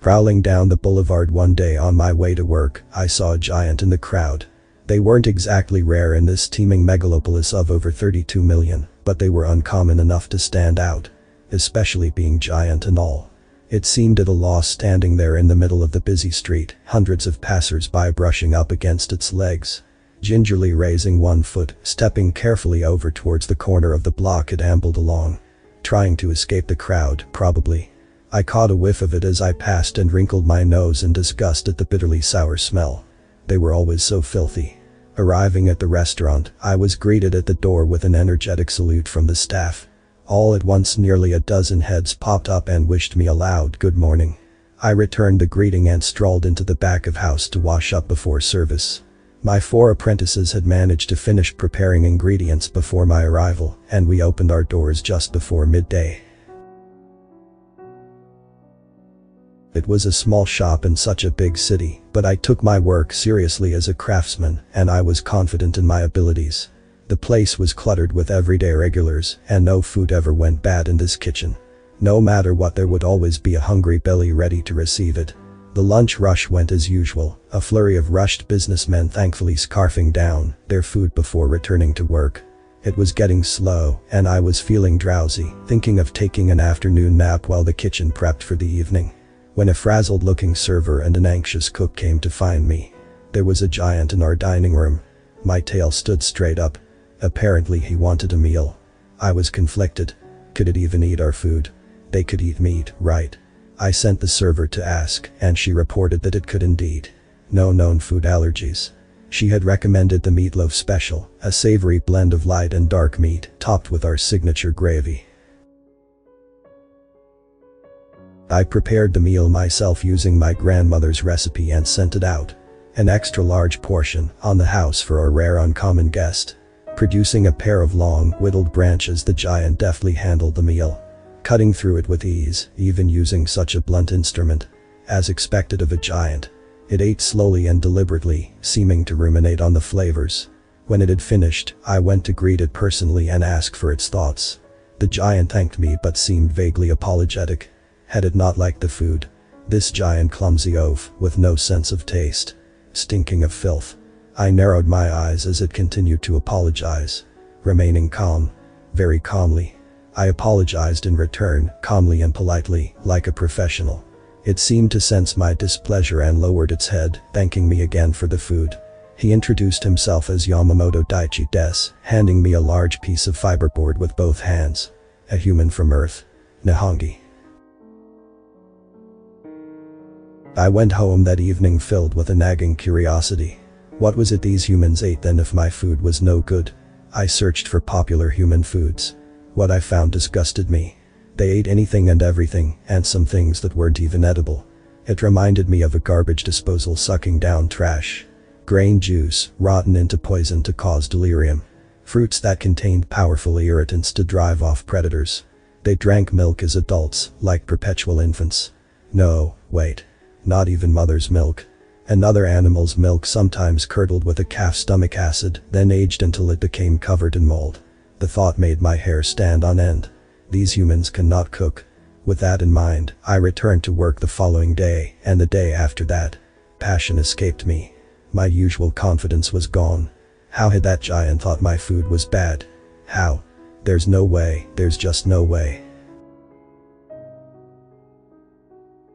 Prowling down the boulevard one day on my way to work, I saw a giant in the crowd. They weren't exactly rare in this teeming megalopolis of over 32 million, but they were uncommon enough to stand out. Especially being giant and all. It seemed at a loss standing there in the middle of the busy street, hundreds of passers-by brushing up against its legs. Gingerly raising one foot, stepping carefully over towards the corner of the block it ambled along. Trying to escape the crowd, probably. I caught a whiff of it as I passed and wrinkled my nose in disgust at the bitterly sour smell. They were always so filthy. Arriving at the restaurant, I was greeted at the door with an energetic salute from the staff. All at once nearly a dozen heads popped up and wished me a loud good morning. I returned the greeting and strolled into the back of house to wash up before service. My 4 apprentices had managed to finish preparing ingredients before my arrival, and we opened our doors just before midday. It was a small shop in such a big city, but I took my work seriously as a craftsman, and I was confident in my abilities. The place was cluttered with everyday regulars, and no food ever went bad in this kitchen. No matter what, there would always be a hungry belly ready to receive it. The lunch rush went as usual, a flurry of rushed businessmen thankfully scarfing down their food before returning to work. It was getting slow, and I was feeling drowsy, thinking of taking an afternoon nap while the kitchen prepped for the evening. When a frazzled-looking server and an anxious cook came to find me. There was a giant in our dining room. My tail stood straight up. Apparently he wanted a meal. I was conflicted. Could it even eat our food? They could eat meat, right? I sent the server to ask, and she reported that it could indeed. No known food allergies. She had recommended the meatloaf special, a savory blend of light and dark meat, topped with our signature gravy. I prepared the meal myself using my grandmother's recipe and sent it out. An extra large portion, on the house for our rare uncommon guest. Producing a pair of long, whittled branches, the giant deftly handled the meal. Cutting through it with ease, even using such a blunt instrument. As expected of a giant. It ate slowly and deliberately, seeming to ruminate on the flavors. When it had finished, I went to greet it personally and ask for its thoughts. The giant thanked me but seemed vaguely apologetic. Had it not liked the food? This giant clumsy oaf, with no sense of taste. Stinking of filth. I narrowed my eyes as it continued to apologize. Remaining calm. Very calmly. I apologized in return, calmly and politely, like a professional. It seemed to sense my displeasure and lowered its head, thanking me again for the food. He introduced himself as Yamamoto Daichi Des, handing me a large piece of fiberboard with both hands. A human from Earth. Nihongi. I went home that evening filled with a nagging curiosity. What was it these humans ate then if my food was no good? I searched for popular human foods. What I found disgusted me. They ate anything and everything, and some things that weren't even edible. It reminded me of a garbage disposal sucking down trash. Grain juice, rotten into poison to cause delirium. Fruits that contained powerful irritants to drive off predators. They drank milk as adults, like perpetual infants. No, wait. Not even mother's milk. Another animal's milk, sometimes curdled with a calf's stomach acid, then aged until it became covered in mold. The thought made my hair stand on end. These humans cannot cook. With that in mind, I returned to work the following day, and the day after that. Passion escaped me. My usual confidence was gone. How had that giant thought my food was bad? How? There's no way, there's just no way.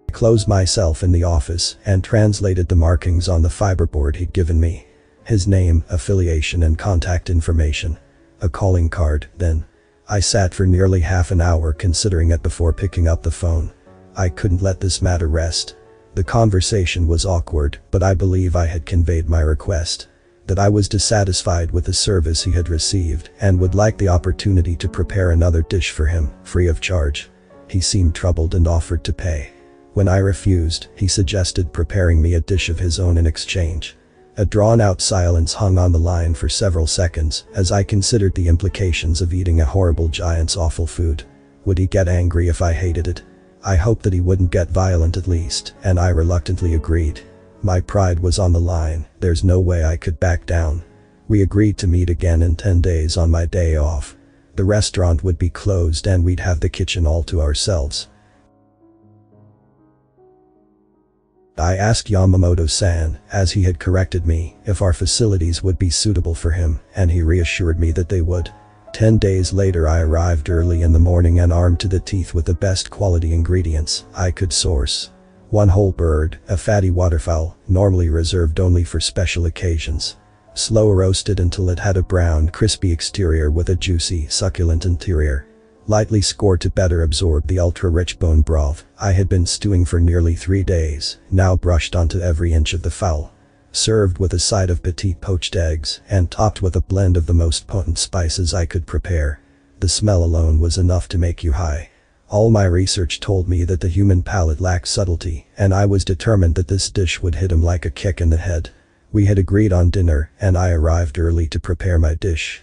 I closed myself in the office and translated the markings on the fiberboard he'd given me. His name, affiliation and contact information. A calling card, then. I sat for nearly half an hour considering it before picking up the phone. I couldn't let this matter rest. The conversation was awkward, but I believe I had conveyed my request. That I was dissatisfied with the service he had received and would like the opportunity to prepare another dish for him, free of charge. He seemed troubled and offered to pay. When I refused, he suggested preparing me a dish of his own in exchange. A drawn-out silence hung on the line for several seconds as I considered the implications of eating a horrible giant's awful food. Would he get angry if I hated it? I hoped that he wouldn't get violent at least, and I reluctantly agreed. My pride was on the line, there's no way I could back down. We agreed to meet again in 10 days on my day off. The restaurant would be closed and we'd have the kitchen all to ourselves. I asked Yamamoto-san, as he had corrected me, if our facilities would be suitable for him, and he reassured me that they would. 10 days later I arrived early in the morning and armed to the teeth with the best quality ingredients I could source. One whole bird, a fatty waterfowl, normally reserved only for special occasions. Slow roasted until it had a brown, crispy exterior with a juicy, succulent interior. Lightly scored to better absorb the ultra-rich bone broth I had been stewing for nearly 3 days, now brushed onto every inch of the fowl. Served with a side of petite poached eggs, and topped with a blend of the most potent spices I could prepare. The smell alone was enough to make you high. All my research told me that the human palate lacked subtlety, and I was determined that this dish would hit him like a kick in the head. We had agreed on dinner, and I arrived early to prepare my dish.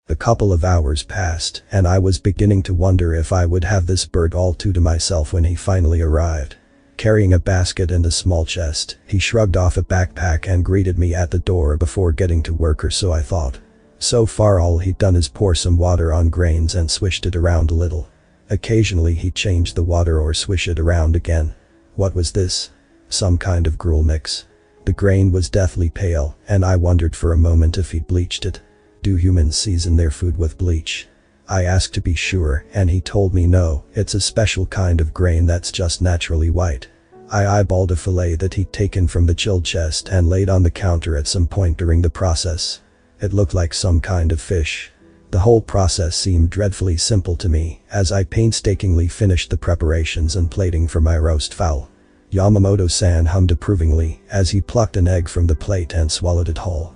A couple of hours passed, and I was beginning to wonder if I would have this bird all to myself when he finally arrived. Carrying a basket and a small chest, he shrugged off a backpack and greeted me at the door before getting to work, or so I thought. So far all he'd done is pour some water on grains and swished it around a little. Occasionally he'd change the water or swish it around again. What was this? Some kind of gruel mix. The grain was deathly pale, and I wondered for a moment if he'd bleached it. Do humans season their food with bleach? I asked to be sure, and he told me no, it's a special kind of grain that's just naturally white. I eyeballed a fillet that he'd taken from the chilled chest and laid on the counter at some point during the process. It looked like some kind of fish. The whole process seemed dreadfully simple to me, as I painstakingly finished the preparations and plating for my roast fowl. Yamamoto-san hummed approvingly, as he plucked an egg from the plate and swallowed it whole.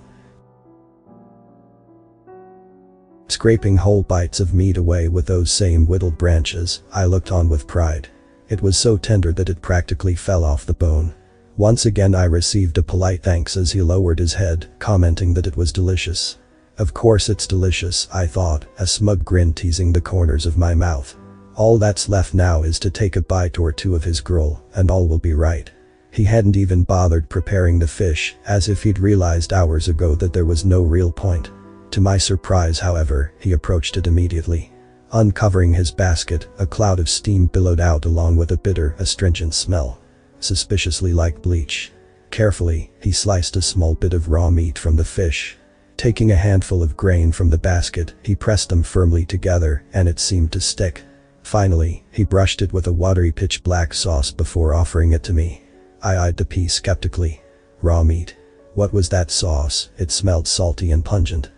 Scraping whole bites of meat away with those same whittled branches, I looked on with pride. It was so tender that it practically fell off the bone. Once again I received a polite thanks as he lowered his head, commenting that it was delicious. Of course it's delicious, I thought, a smug grin teasing the corners of my mouth. All that's left now is to take a bite or two of his gruel, and all will be right. He hadn't even bothered preparing the fish, as if he'd realized hours ago that there was no real point. To my surprise, however, he approached it immediately. Uncovering his basket, a cloud of steam billowed out along with a bitter, astringent smell. Suspiciously like bleach. Carefully, he sliced a small bit of raw meat from the fish. Taking a handful of grain from the basket, he pressed them firmly together, and it seemed to stick. Finally, he brushed it with a watery pitch-black sauce before offering it to me. I eyed the piece skeptically. Raw meat. What was that sauce? It smelled salty and pungent.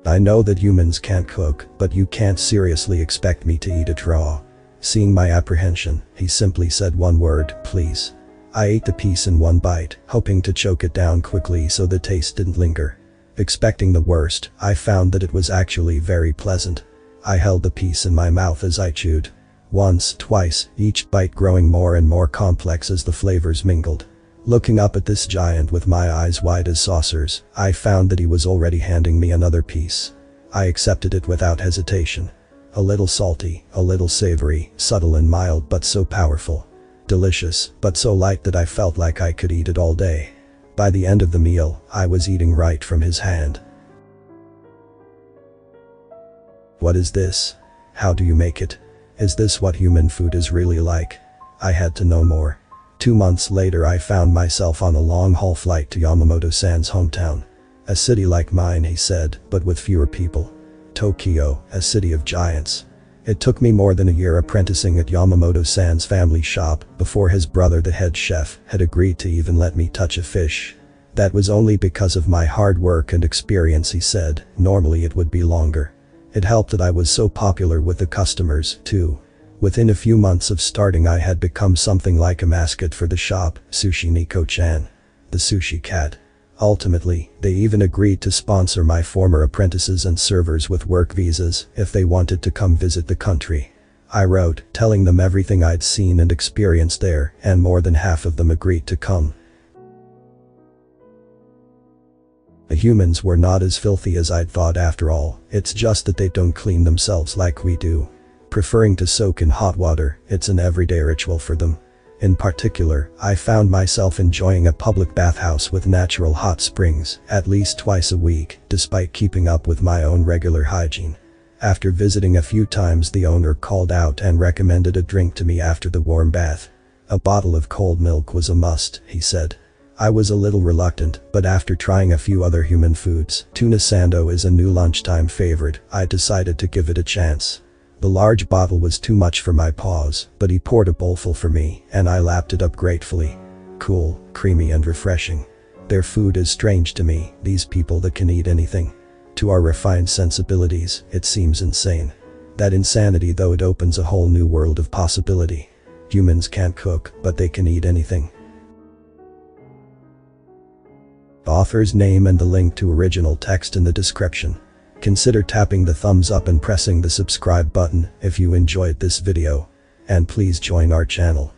I know that humans can't cook, but you can't seriously expect me to eat it raw. Seeing my apprehension, he simply said one word, please. I ate the piece in one bite, hoping to choke it down quickly so the taste didn't linger. Expecting the worst, I found that it was actually very pleasant. I held the piece in my mouth as I chewed. Once, twice, each bite growing more and more complex as the flavors mingled. Looking up at this giant with my eyes wide as saucers, I found that he was already handing me another piece. I accepted it without hesitation. A little salty, a little savory, subtle and mild but so powerful. Delicious, but so light that I felt like I could eat it all day. By the end of the meal, I was eating right from his hand. What is this? How do you make it? Is this what human food is really like? I had to know more. 2 months later I found myself on a long-haul flight to Yamamoto-san's hometown. A city like mine, he said, but with fewer people. Tokyo, a city of giants. It took me more than a year apprenticing at Yamamoto-san's family shop before his brother, the head chef, had agreed to even let me touch a fish. That was only because of my hard work and experience, he said. Normally it would be longer. It helped that I was so popular with the customers, too. Within a few months of starting I had become something like a mascot for the shop, Sushi Nico-chan. The sushi cat. Ultimately, they even agreed to sponsor my former apprentices and servers with work visas if they wanted to come visit the country. I wrote, telling them everything I'd seen and experienced there, and more than half of them agreed to come. The humans were not as filthy as I'd thought after all, it's just that they don't clean themselves like we do. Preferring to soak in hot water, it's an everyday ritual for them. In particular, I found myself enjoying a public bathhouse with natural hot springs at least twice a week, despite keeping up with my own regular hygiene. After visiting a few times, the owner called out and recommended a drink to me after the warm bath. A bottle of cold milk was a must, he said. I was a little reluctant, but after trying a few other human foods, tuna sando is a new lunchtime favorite, I decided to give it a chance. The large bottle was too much for my paws, but he poured a bowlful for me, and I lapped it up gratefully. Cool, creamy and refreshing. Their food is strange to me, these people that can eat anything. To our refined sensibilities, it seems insane. That insanity, though, it opens a whole new world of possibility. Humans can't cook, but they can eat anything. Author's name and the link to original text in the description. Consider tapping the thumbs up and pressing the subscribe button if you enjoyed this video. And please join our channel.